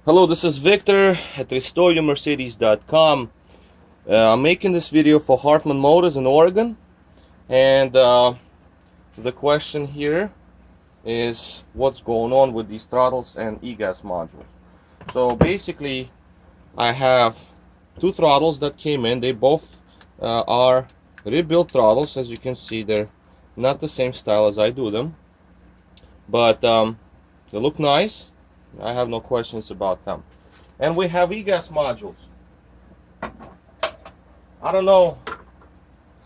Hello, this is Victor at restoreyourmercedes.com. I'm making this video for Hartman Motors in Oregon, and the question here is what's going on with these throttles and Egas modules. So basically, I have two throttles that came in. They both are rebuilt throttles. As you can see, they're not the same style as I do them, but they look nice. I have no questions about them. And we have Egas modules. I don't know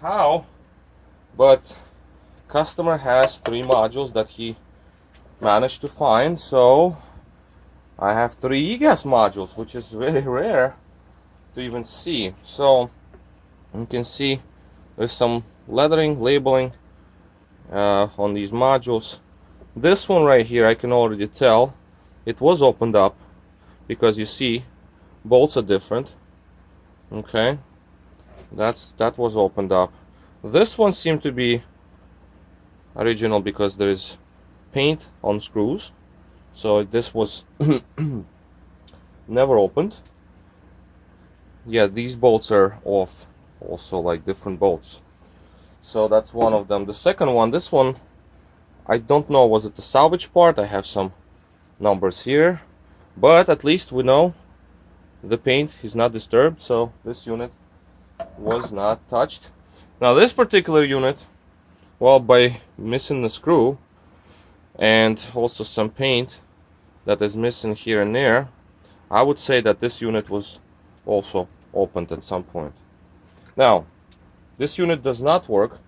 how, but customer has 3 modules that he managed to find, so I have 3 Egas modules, which is very rare to even see. So you can see there's some lettering, labeling on these modules. This one right here, I can already tell it was opened up because you see bolts are different. Okay, that was opened up. This one seemed to be original because there is paint on screws, so this was never opened. Yeah, these bolts are off also, like different bolts, so that's one of them. The second one, this one, I don't know, was it the salvage part? I have some numbers here, but at least we know the paint is not disturbed, so this unit was not touched. Now this particular unit, well, by missing the screw and also some paint that is missing here and there, I would say that this unit was also opened at some point. Now this unit does not work.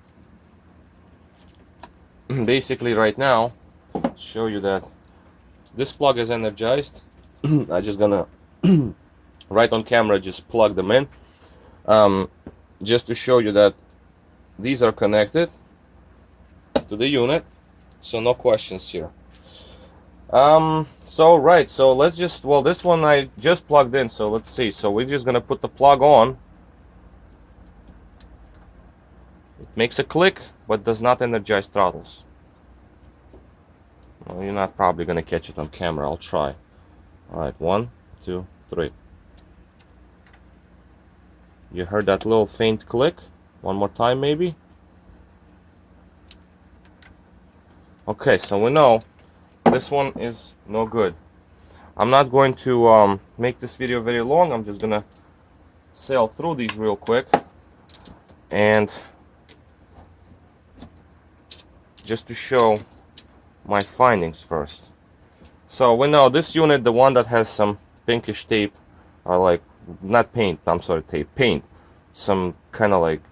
Basically right now, show you that this plug is energized. I'm just gonna right on camera just plug them in, just to show you that these are connected to the unit, so no questions here. So let's just, well, this one I just plugged in, so let's see. So we're just gonna put the plug on. It makes a click but does not energize throttles. Well, you're not probably gonna catch it on camera. I'll try. Alright, 1, 2, 3. You heard that little faint click? One more time maybe? Okay, so we know this one is no good. I'm not going to make this video very long. I'm just gonna sail through these real quick, and just to show my findings first. So we know this unit, the one that has some pinkish tape, or like, not paint, I'm sorry, tape, paint, some kind of like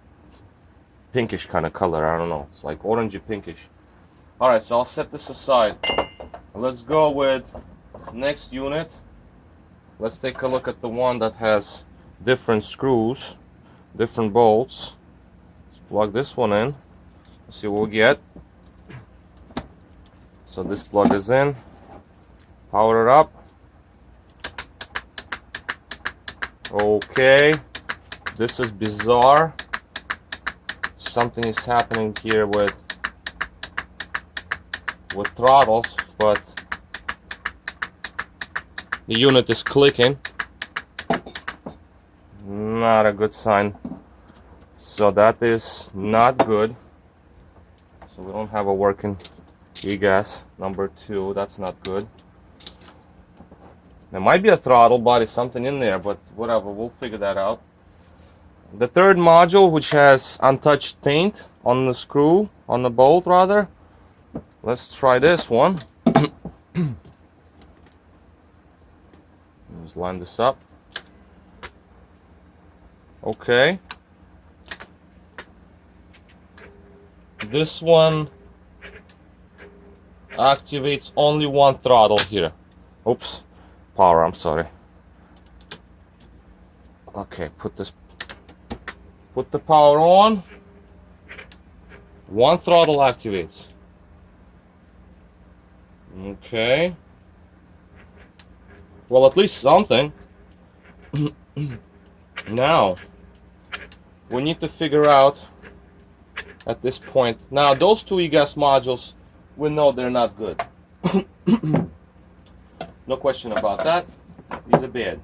pinkish kind of color, I don't know, it's like orangey pinkish. Alright, so I'll set this aside. Let's go with next unit. Let's take a look at the one that has different screws, different bolts. Let's plug this one in, let's see what we get. So this plug is in, power it up. Okay, this is bizarre. Something is happening here with throttles, but the unit is clicking. Not a good sign. So that is not good. So we don't have a working Egas number 2. That's not good. There might be a throttle body, something in there, but whatever, we'll figure that out. The third module, which has untouched paint on the screw, on the bolt rather. Let's try this one. Let's line this up. Okay. This one activates only one throttle here. Oops, power, I'm sorry. Okay, put the power on. One throttle activates. Okay. Well, at least something. Now, we need to figure out at this point. Now, those 2 Egas modules, we know they're not good. No question about that. These are bad.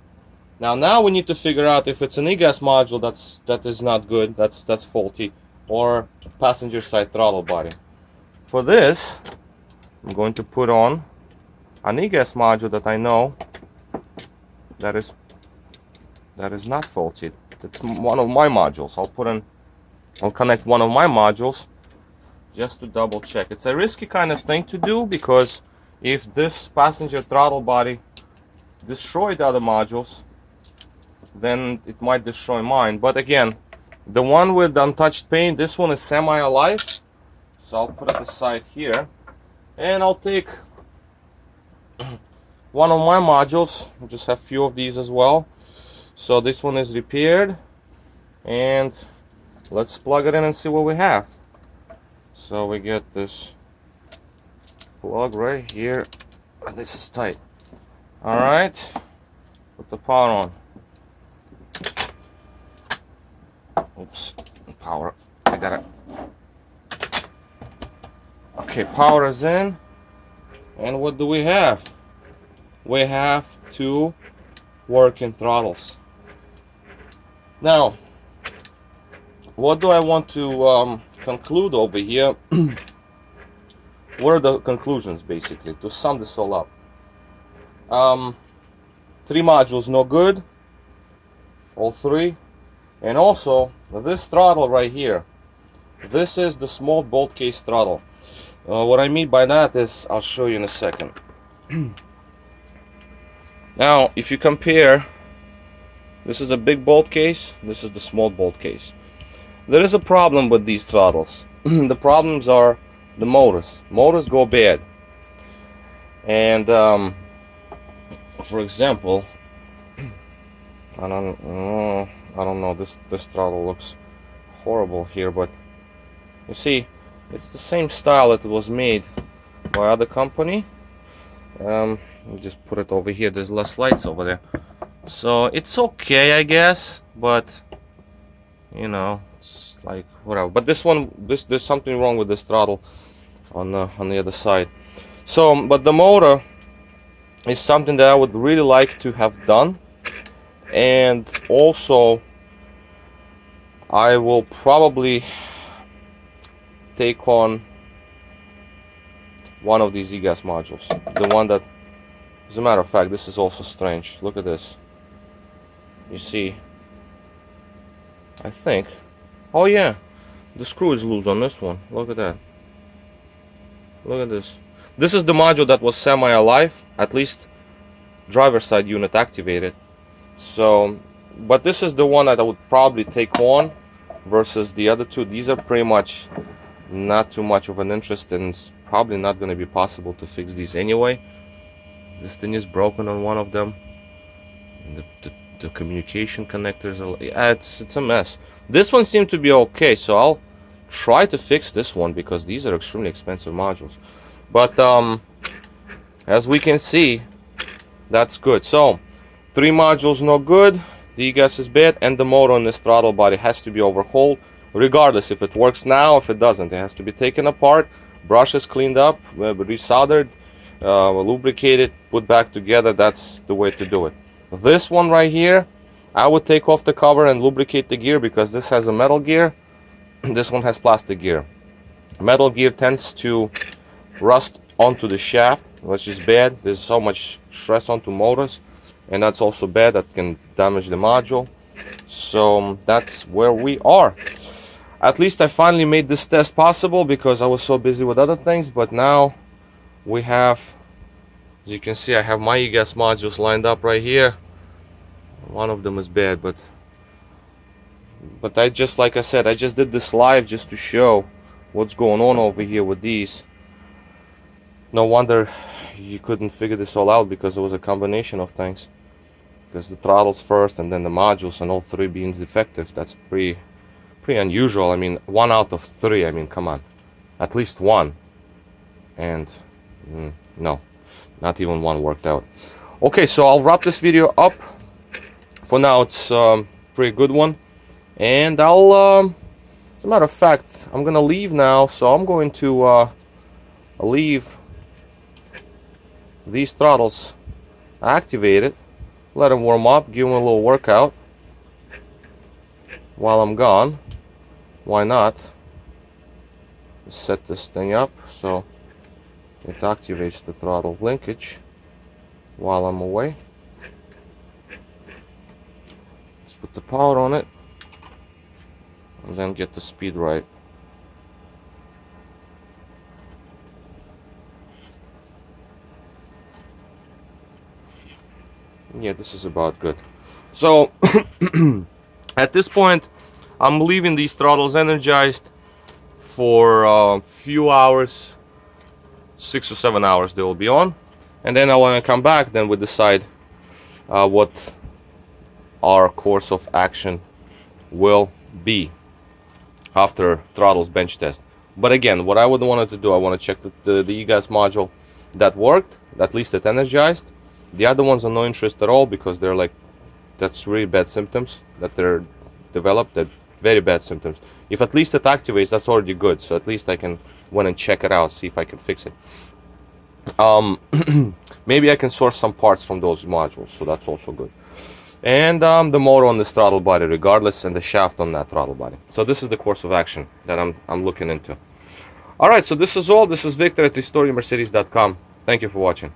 Now we need to figure out if it's an Egas module that is not good, that's faulty, or passenger side throttle body. For this, I'm going to put on an Egas module that I know that is not faulty. It's one of my modules. I'll connect one of my modules just to double check. It's a risky kind of thing to do, because if this passenger throttle body destroyed the other modules, then it might destroy mine. But again, the one with untouched paint, this one is semi-alive, so I'll put it aside here, and I'll take one of my modules. I'll just have a few of these as well. So this one is repaired, and let's plug it in and see what we have. So we get this plug right here, and this is tight. Alright, put the power on. Oops, power, I got it. Okay, power is in, and what do we have? We have two working throttles. Now, what do I want to conclude over here? What are the conclusions, basically, to sum this all up? 3 modules no good, all 3. And also, this throttle right here, this is the small bolt case throttle. What I mean by that is, I'll show you in a second. Now, if you compare, this is a big bolt case, this is the small bolt case. There is a problem with these throttles. The problems are the motors. Motors go bad. And, for example, I don't know, this throttle looks horrible here, but you see, it's the same style that it was made by other company. Just put it over here, there's less lights over there. So it's okay, I guess, but you know, it's like whatever. But this one, there's something wrong with this throttle on the other side. So, but the motor is something that I would really like to have done. And also, I will probably take on one of these Egas modules. The one that, as a matter of fact, this is also strange. Look at this. You see, I think, oh yeah, the screw is loose on this one. Look at that. Look at this. This is the module that was semi-alive, at least driver's side unit activated. So, but this is the one that I would probably take on versus the other two. These are pretty much not too much of an interest, and it's probably not going to be possible to fix these anyway. This thing is broken on one of them. The communication connectors are, yeah, it's a mess. This one seemed to be okay, so I'll try to fix this one because these are extremely expensive modules. But as we can see, that's good. So 3 modules no good, the Egas is bad, and the motor on this throttle body has to be overhauled, regardless if it works now, if it doesn't. It has to be taken apart, brushes cleaned up, resoldered, lubricated, put back together. That's the way to do it. This one right here, I would take off the cover and lubricate the gear, because this has a metal gear, this one has plastic gear. Metal gear tends to rust onto the shaft, which is bad. There's so much stress onto motors, and that's also bad. That can damage the module. So that's where we are. At least I finally made this test possible because I was so busy with other things. But now we have, as you can see, I have my Egas modules lined up right here. One of them is bad, but I just, like I said, I just did this live just to show what's going on over here with these. No wonder you couldn't figure this all out, because it was a combination of things. Because the throttles first and then the modules, and all 3 being defective. That's pretty unusual. I mean, 1 out of 3, I mean, come on, at least 1. And no, not even 1 worked out. Okay, so I'll wrap this video up. For now, it's a pretty good one, and I'll as a matter of fact, I'm gonna leave now, so I'm going to leave these throttles activated, let him warm up, give him a little workout while I'm gone. Why not? Set this thing up so it activates the throttle linkage while I'm away. Let's put the power on it and then get the speed right. Yeah, this is about good. So at this point I'm leaving these throttles energized for a few hours, 6 or 7 hours they will be on, and then I want to come back, then we decide what our course of action will be after throttles bench test. But again, what I would want to do, I want to check the Egas module that worked, at least it energized. The other ones are no interest at all, because they're like, that's really bad symptoms that they're developed, that very bad symptoms. If at least it activates, that's already good, so at least I can went and check it out, see if I can fix it. Maybe I can source some parts from those modules, so that's also good. And the motor on this throttle body regardless, and the shaft on that throttle body. So this is the course of action that I'm looking into. Alright, so this is all. This is Victor at historiamercedes.com. Thank you for watching.